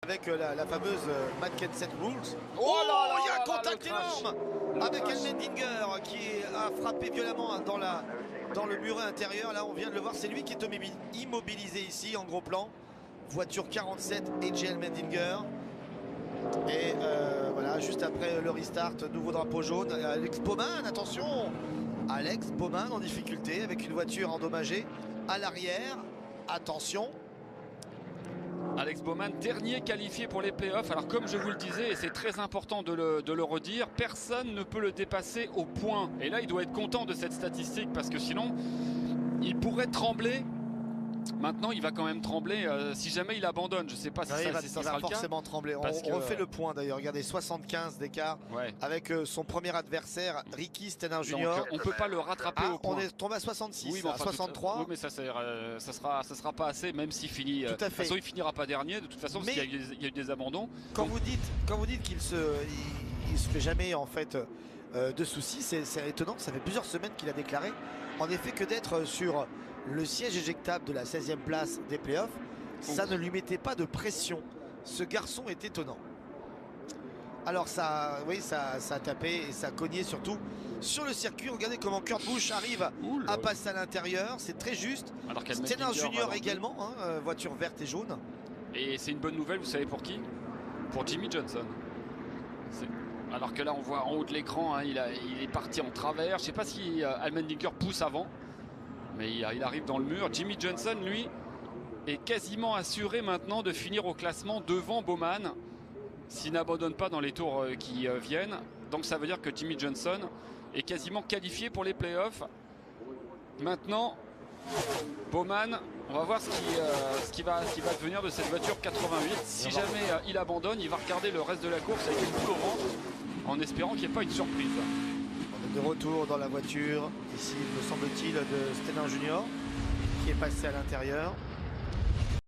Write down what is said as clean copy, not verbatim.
Avec la fameuse Mackensen Rules. Oh là là, il y a un là, contact le crash. énorme avec Allmendinger qui a frappé violemment dans le muret intérieur. Là, on vient de le voir, c'est lui qui est immobilisé ici en gros plan. Voiture 47, AJ Allmendinger. Et voilà, juste après le restart, nouveau drapeau jaune. Alex Bowman, attention! Alex Bowman en difficulté avec une voiture endommagée à l'arrière. Attention! Alex Bowman, dernier qualifié pour les playoffs. Alors comme je vous le disais, et c'est très important de le redire, personne ne peut le dépasser au point. Et là, il doit être content de cette statistique parce que sinon, il pourrait trembler. Maintenant, il va quand même trembler si jamais il abandonne. Je ne sais pas si ça il sera va le cas. forcément trembler. On refait le point d'ailleurs. Regardez, 75 d'écart avec son premier adversaire, Ricky Stenner Jr. Donc, on ne peut pas le rattraper au point. On est tombé à 66, oui, à 63. Oui, mais ça sera pas assez, même s'il finit. Tout à fait. De toute façon, il finira pas dernier. De toute façon, parce qu'il y a eu des abandons. Quand vous dites qu'il se fait jamais en fait de soucis, c'est étonnant. Ça fait plusieurs semaines qu'il a déclaré, en effet, que d'être sur le siège éjectable de la 16e place des playoffs, ça ne lui mettait pas de pression. Ce garçon est étonnant. Alors ça, oui, ça a tapé et ça a cogné surtout sur le circuit. Regardez comment Kurt Busch arrive à passer à l'intérieur. C'est très juste. Stenner Junior également, hein, voiture verte et jaune. Et c'est une bonne nouvelle, vous savez pour qui? Pour Jimmie Johnson. Alors que là, on voit en haut de l'écran, hein, il est parti en travers. Je ne sais pas si Allmendinger pousse avant, mais il arrive dans le mur. Jimmie Johnson, lui, est quasiment assuré maintenant de finir au classement devant Bowman s'il n'abandonne pas dans les tours qui viennent. Donc ça veut dire que Jimmie Johnson est quasiment qualifié pour les playoffs. Maintenant, Bowman, on va voir ce qui va devenir de cette voiture 88. Si jamais il abandonne, il va regarder le reste de la course avec une boule au ventre en espérant qu'il n'y ait pas une surprise. On est de retour dans la voiture, ici me semble-t-il de Stenner Junior qui est passé à l'intérieur.